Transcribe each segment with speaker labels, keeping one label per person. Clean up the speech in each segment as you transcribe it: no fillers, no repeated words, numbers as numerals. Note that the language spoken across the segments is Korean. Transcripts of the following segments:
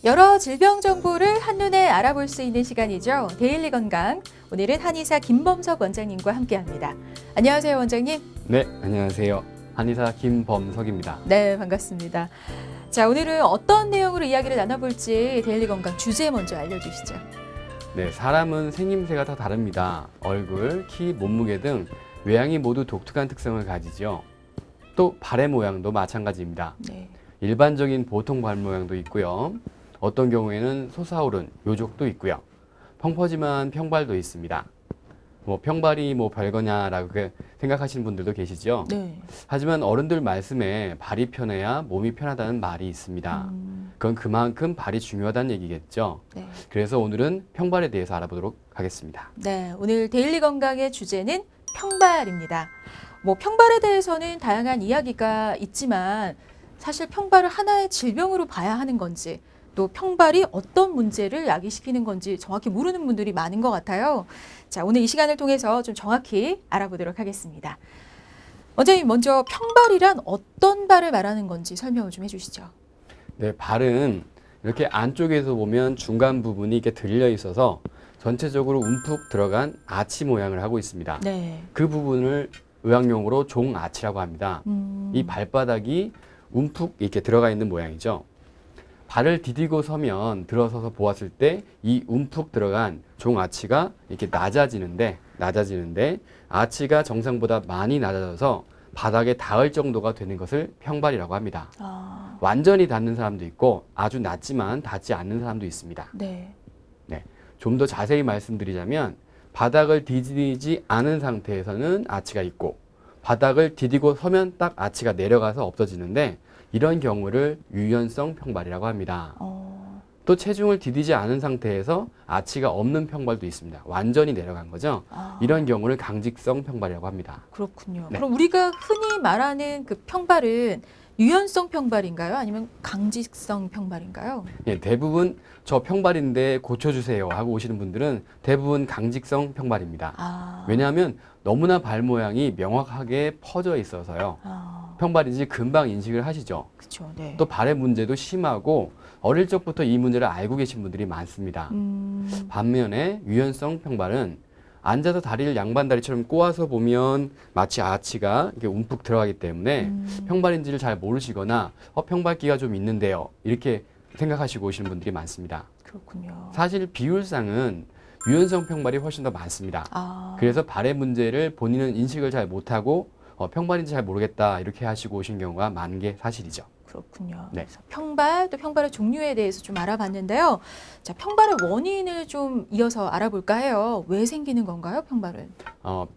Speaker 1: 여러 질병 정보를 한눈에 알아볼 수 있는 시간이죠. 데일리 건강. 오늘은 한의사 김범석 원장님과 함께합니다. 안녕하세요, 원장님.
Speaker 2: 네, 안녕하세요. 한의사 김범석입니다.
Speaker 1: 네, 반갑습니다. 자, 오늘은 어떤 내용으로 이야기를 나눠볼지 데일리 건강 주제 먼저 알려주시죠.
Speaker 2: 네, 사람은 생김새가 다 다릅니다. 얼굴, 키, 몸무게 등 외양이 모두 독특한 특성을 가지죠. 또 발의 모양도 마찬가지입니다.
Speaker 1: 네.
Speaker 2: 일반적인 보통 발 모양도 있고요. 어떤 경우에는 솟아오른 요족도 있고요. 펑퍼짐한 평발도 있습니다. 평발이 별거냐라고 생각하시는 분들도 계시죠.
Speaker 1: 네.
Speaker 2: 하지만 어른들 말씀에 발이 편해야 몸이 편하다는 말이 있습니다. 그건 그만큼 발이 중요하다는 얘기겠죠.
Speaker 1: 네.
Speaker 2: 그래서 오늘은 평발에 대해서 알아보도록 하겠습니다.
Speaker 1: 네, 오늘 데일리 건강의 주제는 평발입니다. 평발에 대해서는 다양한 이야기가 있지만 사실 평발을 하나의 질병으로 봐야 하는 건지 또 평발이 어떤 문제를 야기시키는 건지 정확히 모르는 분들이 많은 것 같아요. 자, 오늘 이 시간을 통해서 좀 정확히 알아보도록 하겠습니다. 원장님, 먼저 평발이란 어떤 발을 말하는 건지 설명을 좀 해주시죠.
Speaker 2: 네, 발은 이렇게 안쪽에서 보면 중간 부분이 이렇게 들려 있어서 전체적으로 움푹 들어간 아치 모양을 하고 있습니다.
Speaker 1: 네.
Speaker 2: 그 부분을 의학용어로 종아치라고 합니다. 이 발바닥이 움푹 이렇게 들어가 있는 모양이죠. 발을 디디고 서면 들어서서 보았을 때 이 움푹 들어간 종아치가 이렇게 낮아지는데 아치가 정상보다 많이 낮아져서 바닥에 닿을 정도가 되는 것을 평발이라고 합니다. 완전히 닿는 사람도 있고 아주 낮지만 닿지 않는 사람도 있습니다.
Speaker 1: 네.
Speaker 2: 좀 더 자세히 말씀드리자면 바닥을 디디지 않은 상태에서는 아치가 있고 바닥을 디디고 서면 딱 아치가 내려가서 없어지는데 이런 경우를 유연성 평발이라고 합니다. 또 체중을 디디지 않은 상태에서 아치가 없는 평발도 있습니다. 완전히 내려간 거죠. 이런 경우를 강직성 평발이라고 합니다.
Speaker 1: 그렇군요.
Speaker 2: 네.
Speaker 1: 그럼 우리가 흔히 말하는 그 평발은 유연성 평발인가요? 아니면 강직성 평발인가요?
Speaker 2: 예, 대부분 저 평발인데 고쳐주세요 하고 오시는 분들은 대부분 강직성 평발입니다. 왜냐하면 너무나 발 모양이 명확하게 퍼져 있어서요. 평발인지 금방 인식을 하시죠.
Speaker 1: 그렇죠. 네.
Speaker 2: 또 발의 문제도 심하고 어릴 적부터 이 문제를 알고 계신 분들이 많습니다. 반면에 유연성 평발은 앉아서 다리를 양반다리처럼 꼬아서 보면 마치 아치가 이렇게 움푹 들어가기 때문에 평발인지를 잘 모르시거나 평발기가 좀 있는데요. 이렇게 생각하시고 오시는 분들이 많습니다.
Speaker 1: 그렇군요.
Speaker 2: 사실 비율상은 유연성 평발이 훨씬 더 많습니다. 그래서 발의 문제를 본인은 인식을 잘 못하고 평발인지 잘 모르겠다 이렇게 하시고 오신 경우가 많은 게 사실이죠.
Speaker 1: 그렇군요.
Speaker 2: 네.
Speaker 1: 그래서 평발, 또 평발의 종류에 대해서 좀 알아봤는데요. 자, 평발의 원인을 좀 이어서 알아볼까 해요. 왜 생기는 건가요, 평발은?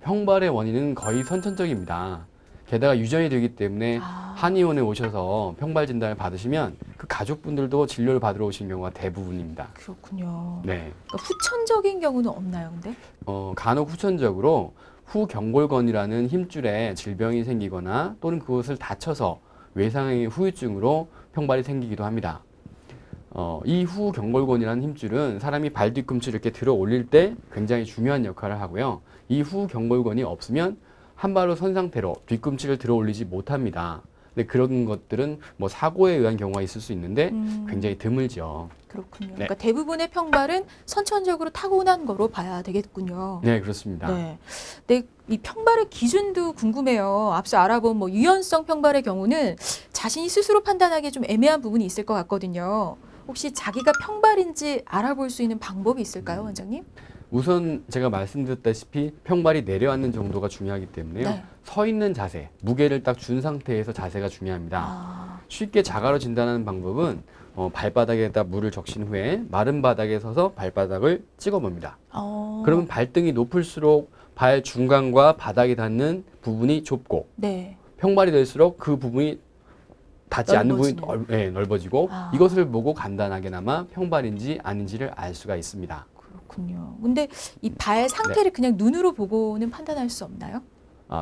Speaker 2: 평발의 원인은 거의 선천적입니다. 게다가 유전이 되기 때문에 한의원에 오셔서 평발 진단을 받으시면 그 가족분들도 진료를 받으러 오신 경우가 대부분입니다.
Speaker 1: 그렇군요.
Speaker 2: 네.
Speaker 1: 그러니까 후천적인 경우는 없나요, 근데?
Speaker 2: 간혹 후천적으로 후경골건이라는 힘줄에 질병이 생기거나 또는 그것을 다쳐서 외상의 후유증으로 평발이 생기기도 합니다. 이 후경골건이라는 힘줄은 사람이 발 뒤꿈치를 이렇게 들어 올릴 때 굉장히 중요한 역할을 하고요. 이 후경골건이 없으면 한 발로 선 상태로 뒤꿈치를 들어 올리지 못합니다. 근데 그런 것들은 사고에 의한 경우가 있을 수 있는데 굉장히 드물죠.
Speaker 1: 그렇군요.
Speaker 2: 네.
Speaker 1: 그러니까 대부분의 평발은 선천적으로 타고난 거로 봐야 되겠군요.
Speaker 2: 네, 그렇습니다.
Speaker 1: 네. 근데 이 평발의 기준도 궁금해요. 앞서 알아본 유연성 평발의 경우는 자신이 스스로 판단하기 좀 애매한 부분이 있을 것 같거든요. 혹시 자기가 평발인지 알아볼 수 있는 방법이 있을까요, 원장님?
Speaker 2: 우선 제가 말씀드렸다시피 평발이 내려앉는 정도가 중요하기 때문에요.
Speaker 1: 네.
Speaker 2: 서 있는 자세, 무게를 딱 준 상태에서 자세가 중요합니다. 쉽게 자가로 진단하는 방법은 발바닥에다 물을 적신 후에 마른 바닥에 서서 발바닥을 찍어 봅니다. 그러면 발등이 높을수록 발 중간과 바닥이 닿는 부분이 좁고
Speaker 1: 네.
Speaker 2: 평발이 될수록 그 부분이 닿지 않는 부분이 넓어지고 이것을 보고 간단하게나마 평발인지 아닌지를 알 수가 있습니다.
Speaker 1: 그렇군요. 근데 이 발 상태를 그냥 눈으로 보고는 판단할 수 없나요?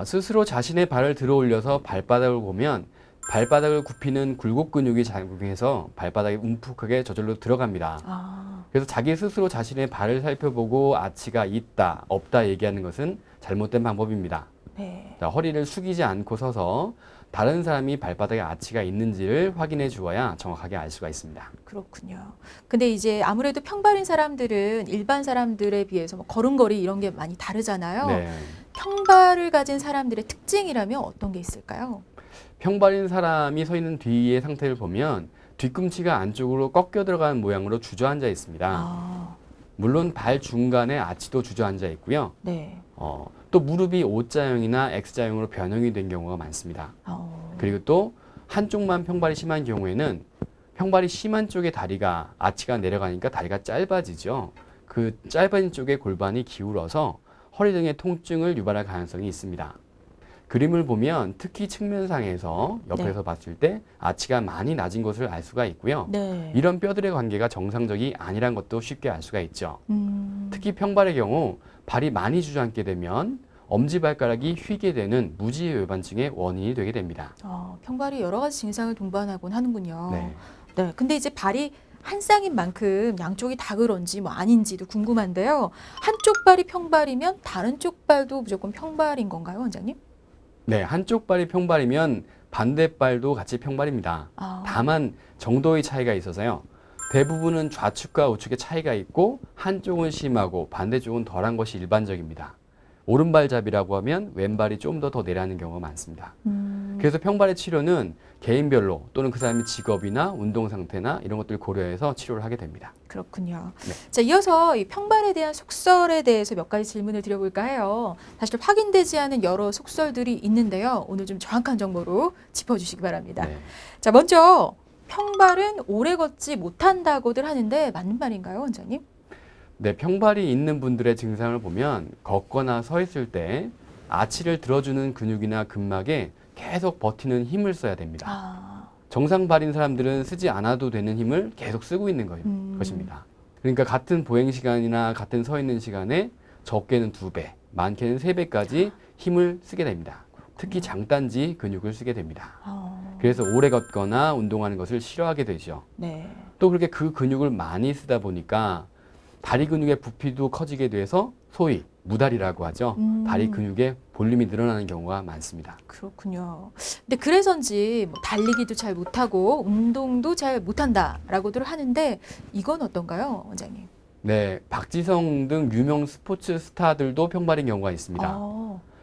Speaker 2: 스스로 자신의 발을 들어 올려서 발바닥을 보면 발바닥을 굽히는 굴곡 근육이 작용해서 발바닥이 움푹하게 저절로 들어갑니다. 그래서 자기 스스로 자신의 발을 살펴보고 아치가 있다, 없다 얘기하는 것은 잘못된 방법입니다.
Speaker 1: 네.
Speaker 2: 자, 허리를 숙이지 않고 서서 다른 사람이 발바닥에 아치가 있는지를 확인해 주어야 정확하게 알 수가 있습니다.
Speaker 1: 그렇군요. 근데 이제 아무래도 평발인 사람들은 일반 사람들에 비해서 뭐 걸음걸이 이런 게 많이 다르잖아요.
Speaker 2: 네.
Speaker 1: 평발을 가진 사람들의 특징이라면 어떤 게 있을까요?
Speaker 2: 평발인 사람이 서 있는 뒤의 상태를 보면 뒤꿈치가 안쪽으로 꺾여 들어가는 모양으로 주저앉아 있습니다.
Speaker 1: 아,
Speaker 2: 물론 발 중간에 아치도 주저앉아 있고요.
Speaker 1: 네.
Speaker 2: 또 무릎이 O자형이나 X자형으로 변형이 된 경우가 많습니다. 그리고 또 한쪽만 평발이 심한 경우에는 평발이 심한 쪽의 다리가 아치가 내려가니까 다리가 짧아지죠. 그 짧아진 쪽의 골반이 기울어서 허리 등의 통증을 유발할 가능성이 있습니다. 그림을 보면 특히 측면상에서 옆에서 봤을 때 아치가 많이 낮은 것을 알 수가 있고요.
Speaker 1: 네.
Speaker 2: 이런 뼈들의 관계가 정상적이 아니란 것도 쉽게 알 수가 있죠. 특히 평발의 경우 발이 많이 주저앉게 되면 엄지발가락이 휘게 되는 무지외반증의 원인이 되게 됩니다.
Speaker 1: 평발이 여러 가지 증상을 동반하곤 하는군요.
Speaker 2: 네.
Speaker 1: 네. 근데 이제 발이 한 쌍인 만큼 양쪽이 다 그런지 뭐 아닌지도 궁금한데요. 한쪽 발이 평발이면 다른 쪽 발도 무조건 평발인 건가요, 원장님?
Speaker 2: 네, 한쪽 발이 평발이면 반대발도 같이 평발입니다. 다만 정도의 차이가 있어서요. 대부분은 좌측과 우측의 차이가 있고 한쪽은 심하고 반대쪽은 덜한 것이 일반적입니다. 오른발잡이라고 하면 왼발이 좀 더 내려가는 경우가 많습니다. 그래서 평발의 치료는 개인별로 또는 그 사람의 직업이나 운동 상태나 이런 것들을 고려해서 치료를 하게 됩니다.
Speaker 1: 그렇군요.
Speaker 2: 네.
Speaker 1: 자, 이어서 이 평발에 대한 속설에 대해서 몇 가지 질문을 드려볼까 해요. 사실 확인되지 않은 여러 속설들이 있는데요. 오늘 좀 정확한 정보로 짚어주시기 바랍니다.
Speaker 2: 네.
Speaker 1: 자, 먼저 평발은 오래 걷지 못한다고들 하는데 맞는 말인가요, 원장님?
Speaker 2: 네, 평발이 있는 분들의 증상을 보면 걷거나 서 있을 때 아치를 들어주는 근육이나 근막에 계속 버티는 힘을 써야 됩니다. 정상 발인 사람들은 쓰지 않아도 되는 힘을 계속 쓰고 있는 것입니다. 그러니까 같은 보행 시간이나 같은 서 있는 시간에 적게는 2배, 많게는 3배까지 힘을 쓰게 됩니다. 특히 장단지 근육을 쓰게 됩니다. 그래서 오래 걷거나 운동하는 것을 싫어하게 되죠.
Speaker 1: 네.
Speaker 2: 또 그렇게 그 근육을 많이 쓰다 보니까 다리 근육의 부피도 커지게 돼서 소위 무다리라고 하죠. 다리 근육의 볼륨이 늘어나는 경우가 많습니다.
Speaker 1: 그렇군요. 근데 그래서인지 뭐 달리기도 잘 못하고 운동도 잘 못한다라고들 하는데 이건 어떤가요, 원장님?
Speaker 2: 네, 박지성 등 유명 스포츠 스타들도 평발인 경우가 있습니다.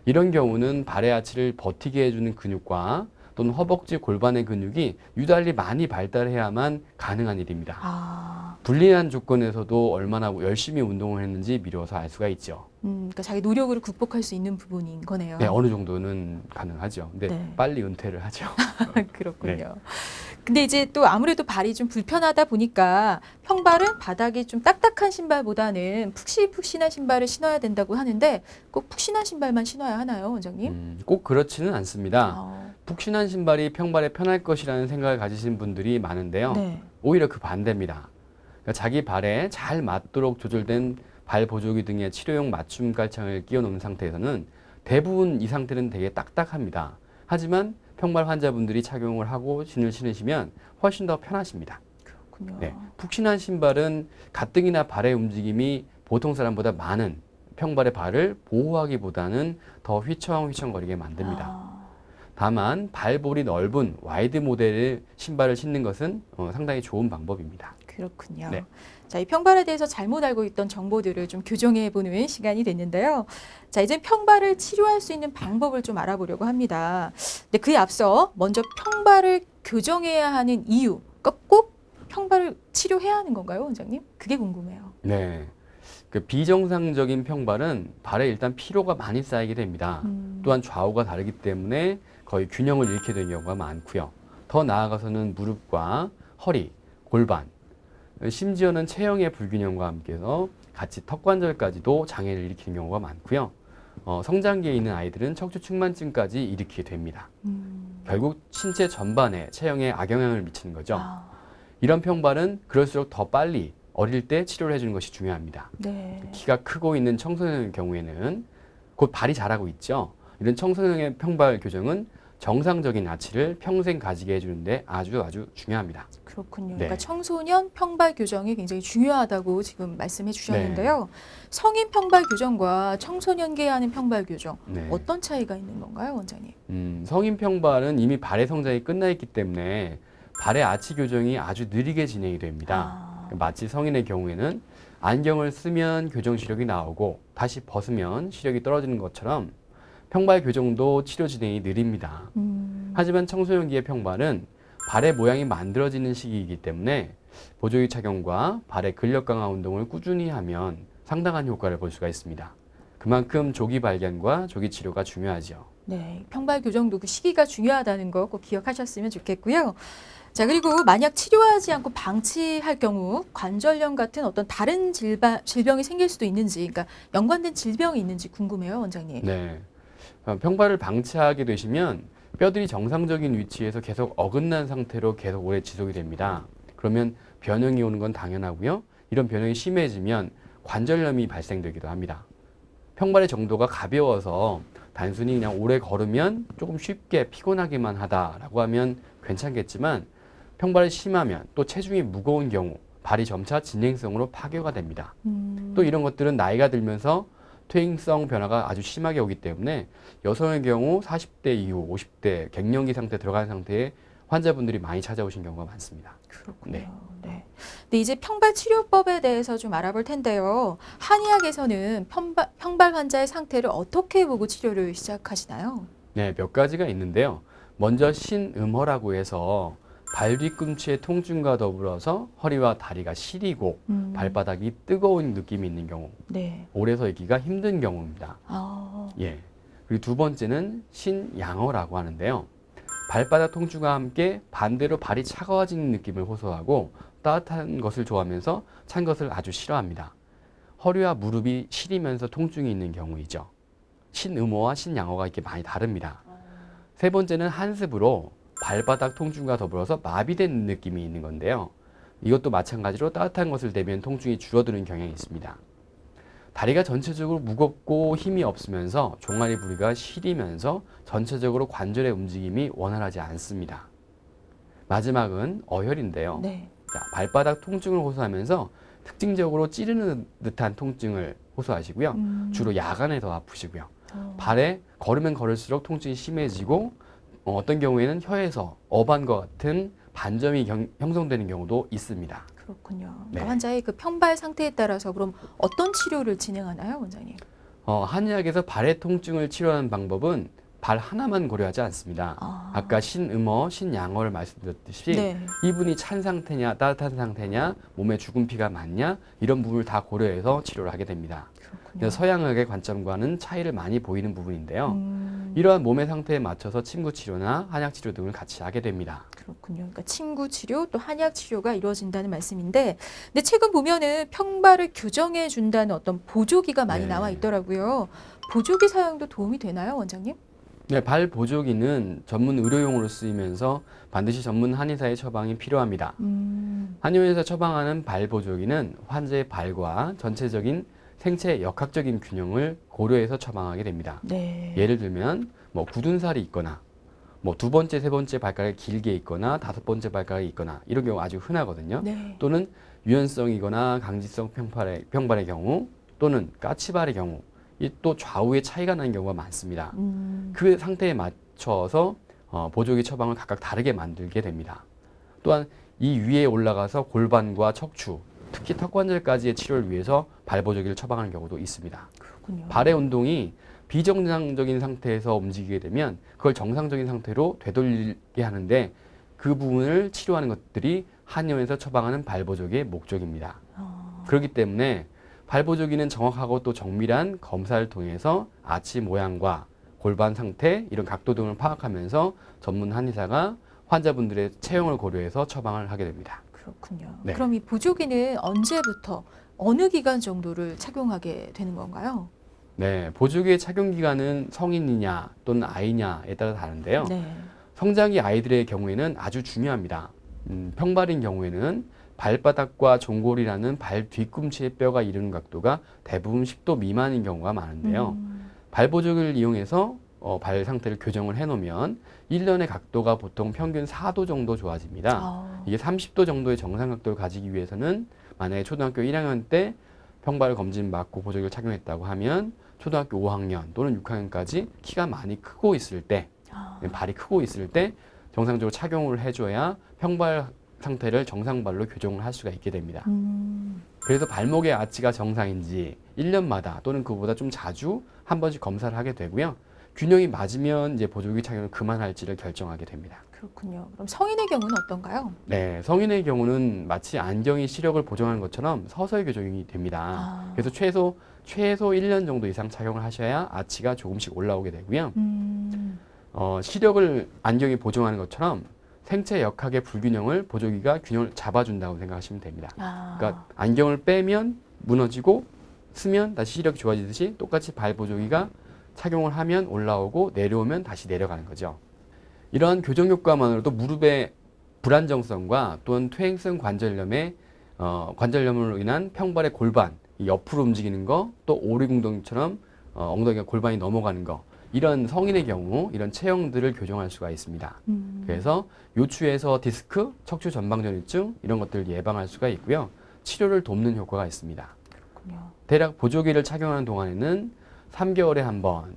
Speaker 2: 이런 경우는 발의 아치를 버티게 해주는 근육과 또는 허벅지 골반의 근육이 유달리 많이 발달해야만 가능한 일입니다. 불리한 조건에서도 얼마나 열심히 운동을 했는지 미뤄서 알 수가 있죠.
Speaker 1: 그러니까 자기 노력으로 극복할 수 있는 부분인 거네요.
Speaker 2: 네, 어느 정도는 가능하죠. 근데
Speaker 1: 네.
Speaker 2: 빨리 은퇴를 하죠.
Speaker 1: 그렇군요.
Speaker 2: 네.
Speaker 1: 근데 이제 또 아무래도 발이 좀 불편하다 보니까 평발은 바닥이 좀 딱딱한 신발보다는 푹신푹신한 신발을 신어야 된다고 하는데 꼭 푹신한 신발만 신어야 하나요, 원장님?
Speaker 2: 꼭 그렇지는 않습니다. 푹신한 신발이 평발에 편할 것이라는 생각을 가지신 분들이 많은데요.
Speaker 1: 네.
Speaker 2: 오히려 그 반대입니다. 그러니까 자기 발에 잘 맞도록 조절된 발 보조기 등의 치료용 맞춤 깔창을 끼워 놓은 상태에서는 대부분 이 상태는 되게 딱딱합니다. 하지만 평발 환자분들이 착용을 하고 신으시면 훨씬 더 편하십니다.
Speaker 1: 그렇군요.
Speaker 2: 네, 푹신한 신발은 가뜩이나 발의 움직임이 보통 사람보다 많은 평발의 발을 보호하기보다는 더 휘청휘청거리게 만듭니다. 다만 발볼이 넓은 와이드 모델의 신발을 신는 것은 상당히 좋은 방법입니다.
Speaker 1: 그렇군요.
Speaker 2: 네.
Speaker 1: 자, 이 평발에 대해서 잘못 알고 있던 정보들을 좀 교정해 보는 시간이 됐는데요. 자, 이제 평발을 치료할 수 있는 방법을 좀 알아보려고 합니다. 근데 그에 앞서 먼저 평발을 교정해야 하는 이유, 그러니까 꼭 평발을 치료해야 하는 건가요, 원장님? 그게 궁금해요.
Speaker 2: 네. 그 비정상적인 평발은 발에 일단 피로가 많이 쌓이게 됩니다. 또한 좌우가 다르기 때문에 거의 균형을 잃게 되는 경우가 많고요. 더 나아가서는 무릎과 허리, 골반, 심지어는 체형의 불균형과 함께해서 같이 턱관절까지도 장애를 일으키는 경우가 많고요. 성장기에 있는 아이들은 척추측만증까지 일으키게 됩니다. 결국 신체 전반에 체형에 악영향을 미치는 거죠. 이런 평발은 그럴수록 더 빨리 어릴 때 치료를 해주는 것이 중요합니다.
Speaker 1: 네.
Speaker 2: 키가 크고 있는 청소년의 경우에는 곧 발이 자라고 있죠. 이런 청소년의 평발 교정은 정상적인 아치를 평생 가지게 해주는데 아주 중요합니다.
Speaker 1: 그렇군요.
Speaker 2: 네.
Speaker 1: 그러니까 청소년 평발 교정이 굉장히 중요하다고 지금 말씀해 주셨는데요. 성인 평발 교정과 청소년기에 하는 평발 교정
Speaker 2: 네.
Speaker 1: 어떤 차이가 있는 건가요, 원장님?
Speaker 2: 성인 평발은 이미 발의 성장이 끝나 있기 때문에 발의 아치 교정이 아주 느리게 진행이 됩니다. 마치 성인의 경우에는 안경을 쓰면 교정 시력이 나오고 다시 벗으면 시력이 떨어지는 것처럼 평발 교정도 치료 진행이 느립니다. 하지만 청소년기의 평발은 발의 모양이 만들어지는 시기이기 때문에 보조기 착용과 발의 근력 강화 운동을 꾸준히 하면 상당한 효과를 볼 수가 있습니다. 그만큼 조기 발견과 조기 치료가 중요하죠.
Speaker 1: 네, 평발 교정도 그 시기가 중요하다는 거 꼭 기억하셨으면 좋겠고요. 자, 그리고 만약 치료하지 않고 방치할 경우 관절염 같은 어떤 다른 질병이 생길 수도 있는지, 그러니까 연관된 질병이 있는지 궁금해요, 원장님.
Speaker 2: 네. 평발을 방치하게 되시면 뼈들이 정상적인 위치에서 계속 어긋난 상태로 계속 오래 지속이 됩니다. 그러면 변형이 오는 건 당연하고요. 이런 변형이 심해지면 관절염이 발생되기도 합니다. 평발의 정도가 가벼워서 단순히 그냥 오래 걸으면 조금 쉽게 피곤하기만 하다라고 하면 괜찮겠지만 평발이 심하면 또 체중이 무거운 경우 발이 점차 진행성으로 파괴가 됩니다. 또 이런 것들은 나이가 들면서 퇴행성 변화가 아주 심하게 오기 때문에 여성의 경우 40대 이후 50대 갱년기 상태 들어간 상태의 환자분들이 많이 찾아오신 경우가 많습니다.
Speaker 1: 그렇군요.
Speaker 2: 네.
Speaker 1: 네. 근데 이제 평발 치료법에 대해서 좀 알아볼 텐데요. 한의학에서는 평발 환자의 상태를 어떻게 보고 치료를 시작하시나요?
Speaker 2: 네, 몇 가지가 있는데요. 먼저 신음허라고 해서 발 뒤꿈치의 통증과 더불어서 허리와 다리가 시리고 발바닥이 뜨거운 느낌이 있는 경우,
Speaker 1: 네.
Speaker 2: 오래 서 있기가 힘든 경우입니다.
Speaker 1: 아,
Speaker 2: 예. 그리고 두 번째는 신양허라고 하는데요. 발바닥 통증과 함께 반대로 발이 차가워지는 느낌을 호소하고 따뜻한 것을 좋아하면서 찬 것을 아주 싫어합니다. 허리와 무릎이 시리면서 통증이 있는 경우이죠. 신음허와 신양허가 이렇게 많이 다릅니다. 세 번째는 한습으로 발바닥 통증과 더불어서 마비된 느낌이 있는 건데요. 이것도 마찬가지로 따뜻한 것을 대면 통증이 줄어드는 경향이 있습니다. 다리가 전체적으로 무겁고 힘이 없으면서 종아리 부리가 시리면서 전체적으로 관절의 움직임이 원활하지 않습니다. 마지막은 어혈인데요.
Speaker 1: 네.
Speaker 2: 자, 발바닥 통증을 호소하면서 특징적으로 찌르는 듯한 통증을 호소하시고요. 주로 야간에 더 아프시고요. 발에 걸으면 걸을수록 통증이 심해지고 어떤 경우에는 혀에서 어반과 같은 반점이 형성되는 경우도 있습니다.
Speaker 1: 그렇군요. 그러니까
Speaker 2: 네.
Speaker 1: 환자의 그 평발 상태에 따라서 그럼 어떤 치료를 진행하나요, 원장님?
Speaker 2: 한의학에서 발의 통증을 치료하는 방법은 발 하나만 고려하지 않습니다. 아까 신음허, 신양허를 말씀드렸듯이
Speaker 1: 네.
Speaker 2: 이분이 찬 상태냐, 따뜻한 상태냐, 몸에 죽은 피가 많냐 이런 부분을 다 고려해서 치료를 하게 됩니다.
Speaker 1: 그렇군요.
Speaker 2: 그래서 서양의학의 관점과는 차이를 많이 보이는 부분인데요. 이러한 몸의 상태에 맞춰서 침구 치료나 한약 치료 등을 같이 하게 됩니다.
Speaker 1: 그렇군요. 그러니까 침구 치료 또 한약 치료가 이루어진다는 말씀인데, 근데 최근 보면은 평발을 교정해 준다는 어떤 보조기가 많이
Speaker 2: 네.
Speaker 1: 나와 있더라고요. 보조기 사용도 도움이 되나요, 원장님?
Speaker 2: 네, 발 보조기는 전문 의료용으로 쓰이면서 반드시 전문 한의사의 처방이 필요합니다. 한의원에서 처방하는 발 보조기는 환자의 발과 전체적인 생체 역학적인 균형을 고려해서 처방하게 됩니다.
Speaker 1: 네.
Speaker 2: 예를 들면 뭐 굳은 살이 있거나 뭐 두 번째, 세 번째 발가락이 길게 있거나 다섯 번째 발가락이 있거나 이런 경우 아주 흔하거든요.
Speaker 1: 네.
Speaker 2: 또는 유연성이거나 강지성 평발의 경우 또는 까치발의 경우 이 또 좌우의 차이가 나는 경우가 많습니다. 그 상태에 맞춰서 보조기 처방을 각각 다르게 만들게 됩니다. 또한 이 위에 올라가서 골반과 척추, 특히 턱관절까지의 치료를 위해서 발 보조기를 처방하는 경우도 있습니다.
Speaker 1: 그렇군요.
Speaker 2: 발의 운동이 비정상적인 상태에서 움직이게 되면 그걸 정상적인 상태로 되돌리게 하는데 그 부분을 치료하는 것들이 한의원에서 처방하는 발 보조기의 목적입니다. 그렇기 때문에 발 보조기는 정확하고 또 정밀한 검사를 통해서 아치 모양과 골반 상태, 이런 각도 등을 파악하면서 전문 한의사가 환자분들의 체형을 고려해서 처방을 하게 됩니다.
Speaker 1: 그렇군요.
Speaker 2: 네.
Speaker 1: 그럼 이 보조기는 언제부터 어느 기간 정도를 착용하게 되는 건가요?
Speaker 2: 네, 보조기의 착용 기간은 성인이냐 또는 아이냐에 따라 다른데요.
Speaker 1: 네.
Speaker 2: 성장기 아이들의 경우에는 아주 중요합니다. 평발인 경우에는 발바닥과 종골이라는 발 뒤꿈치의 뼈가 이루는 각도가 대부분 10도 미만인 경우가 많은데요. 발 보조기를 이용해서 발 상태를 교정을 해놓으면 1년의 각도가 보통 평균 4도 정도 좋아집니다. 이게 30도 정도의 정상 각도를 가지기 위해서는 만약에 초등학교 1학년 때 평발 검진 받고 보조기를 착용했다고 하면 초등학교 5학년 또는 6학년까지 키가 많이 크고 있을 때, 발이 크고 있을 때 정상적으로 착용을 해줘야 평발 상태를 정상발로 교정을 할 수가 있게 됩니다. 그래서 발목의 아치가 정상인지 1년마다 또는 그보다 좀 자주 한 번씩 검사를 하게 되고요. 균형이 맞으면 이제 보조기 착용을 그만할지를 결정하게 됩니다.
Speaker 1: 그렇군요. 그럼 성인의 경우는 어떤가요?
Speaker 2: 네, 성인의 경우는 마치 안경이 시력을 보정하는 것처럼 서서히 교정이 됩니다. 그래서 최소 1년 정도 이상 착용을 하셔야 아치가 조금씩 올라오게 되고요. 시력을 안경이 보정하는 것처럼 생체 역학의 불균형을 보조기가 균형을 잡아준다고 생각하시면 됩니다. 그러니까 안경을 빼면 무너지고 쓰면 다시 시력이 좋아지듯이 똑같이 발 보조기가 착용을 하면 올라오고 내려오면 다시 내려가는 거죠. 이러한 교정 효과만으로도 무릎의 불안정성과 또는 퇴행성 관절염으로 인한 평발의 골반, 옆으로 움직이는 거, 또 오리궁덩이처럼 엉덩이가 골반이 넘어가는 거, 이런 성인의 경우 이런 체형들을 교정할 수가 있습니다. 그래서 요추에서 디스크, 척추 전방전이증 이런 것들을 예방할 수가 있고요. 치료를 돕는 효과가 있습니다.
Speaker 1: 그렇군요.
Speaker 2: 대략 보조기를 착용하는 동안에는 3개월에 한 번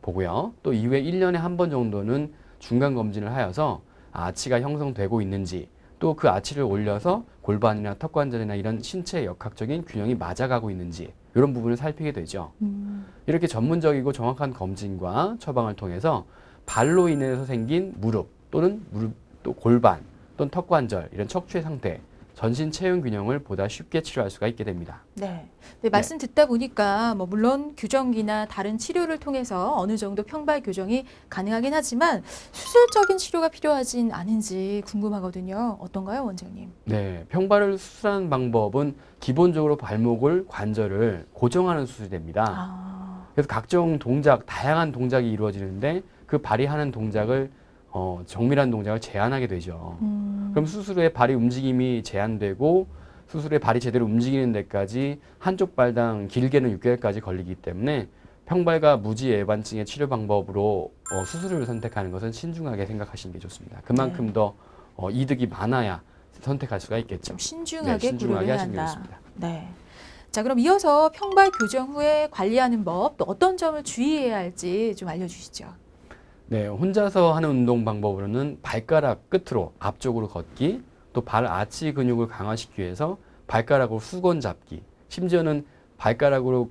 Speaker 2: 보고요. 또 이후에 1년에 한 번 정도는 중간 검진을 하여서 아치가 형성되고 있는지, 또 그 아치를 올려서 골반이나 턱관절이나 이런 신체 역학적인 균형이 맞아가고 있는지 이런 부분을 살피게 되죠. 이렇게 전문적이고 정확한 검진과 처방을 통해서 발로 인해서 생긴 무릎 또는 또 골반 또는 턱관절 이런 척추의 상태, 전신 체형 균형을 보다 쉽게 치료할 수가 있게 됩니다.
Speaker 1: 네. 말씀 듣다 보니까 물론 규정기나 다른 치료를 통해서 어느 정도 평발 교정이 가능하긴 하지만 수술적인 치료가 필요하진 않은지 궁금하거든요. 어떤가요, 원장님?
Speaker 2: 네, 평발을 수술하는 방법은 기본적으로 발목을 관절을 고정하는 수술이 됩니다. 그래서 각종 동작, 다양한 동작이 이루어지는데 그 발이 하는 동작을 정밀한 동작을 제한하게 되죠. 그럼 수술 후에 발의 움직임이 제한되고 수술 후에 발이 제대로 움직이는 데까지 한쪽 발당 길게는 6개월까지 걸리기 때문에 평발과 무지 애반증의 치료 방법으로 수술을 선택하는 것은 신중하게 생각하시는 게 좋습니다. 그만큼 더 이득이 많아야 선택할 수가 있겠죠.
Speaker 1: 좀 신중하게 고려를 해야
Speaker 2: 하시는 게
Speaker 1: 한다.
Speaker 2: 좋습니다.
Speaker 1: 네. 자, 그럼 이어서 평발 교정 후에 관리하는 법, 또 어떤 점을 주의해야 할지 좀 알려주시죠.
Speaker 2: 네, 혼자서 하는 운동 방법으로는 발가락 끝으로 앞쪽으로 걷기, 또 발 아치 근육을 강화시키기 위해서 발가락으로 수건 잡기, 심지어는 발가락으로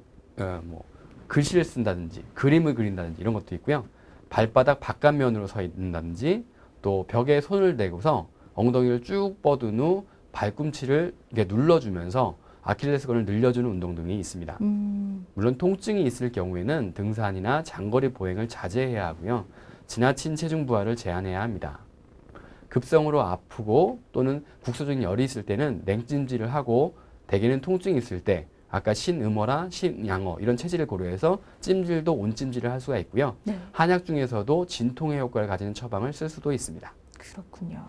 Speaker 2: 글씨를 쓴다든지 그림을 그린다든지 이런 것도 있고요. 발바닥 바깥면으로 서 있는다든지 또 벽에 손을 대고서 엉덩이를 쭉 뻗은 후 발꿈치를 이렇게 눌러주면서 아킬레스건을 늘려주는 운동 등이 있습니다. 물론 통증이 있을 경우에는 등산이나 장거리 보행을 자제해야 하고요. 지나친 체중 부하를 제한해야 합니다. 급성으로 아프고 또는 국소적인 열이 있을 때는 냉찜질을 하고 대개는 통증이 있을 때 아까 신음어라 신양어 이런 체질을 고려해서 찜질도 온찜질을 할 수가 있고요.
Speaker 1: 네.
Speaker 2: 한약 중에서도 진통의 효과를 가지는 처방을 쓸 수도 있습니다.
Speaker 1: 그렇군요.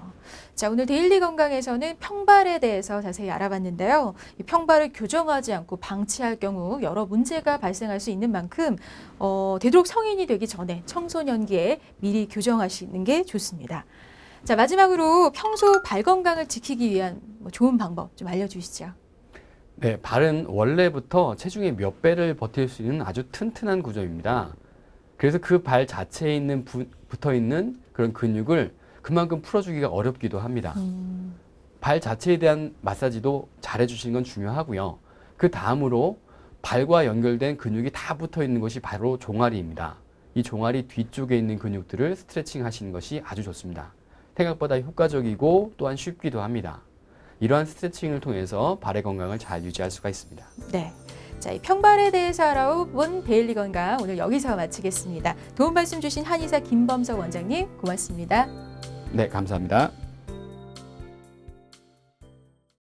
Speaker 1: 자, 오늘 데일리 건강에서는 평발에 대해서 자세히 알아봤는데요. 이 평발을 교정하지 않고 방치할 경우 여러 문제가 발생할 수 있는 만큼 되도록 성인이 되기 전에 청소년기에 미리 교정하시는 게 좋습니다. 자, 마지막으로 평소 발 건강을 지키기 위한 좋은 방법 좀 알려주시죠.
Speaker 2: 네, 발은 원래부터 체중의 몇 배를 버틸 수 있는 아주 튼튼한 구조입니다. 그래서 그 발 자체에 있는 붙어 있는 그런 근육을 그만큼 풀어주기가 어렵기도 합니다. 발 자체에 대한 마사지도 잘해주시는 건 중요하고요. 그 다음으로 발과 연결된 근육이 다 붙어 있는 것이 바로 종아리입니다. 이 종아리 뒤쪽에 있는 근육들을 스트레칭 하시는 것이 아주 좋습니다. 생각보다 효과적이고 또한 쉽기도 합니다. 이러한 스트레칭을 통해서 발의 건강을 잘 유지할 수가 있습니다.
Speaker 1: 네. 자, 이 평발에 대해서 알아본 데일리 건강 오늘 여기서 마치겠습니다. 도움 말씀 주신 한의사 김범석 원장님 고맙습니다.
Speaker 2: 네, 감사합니다.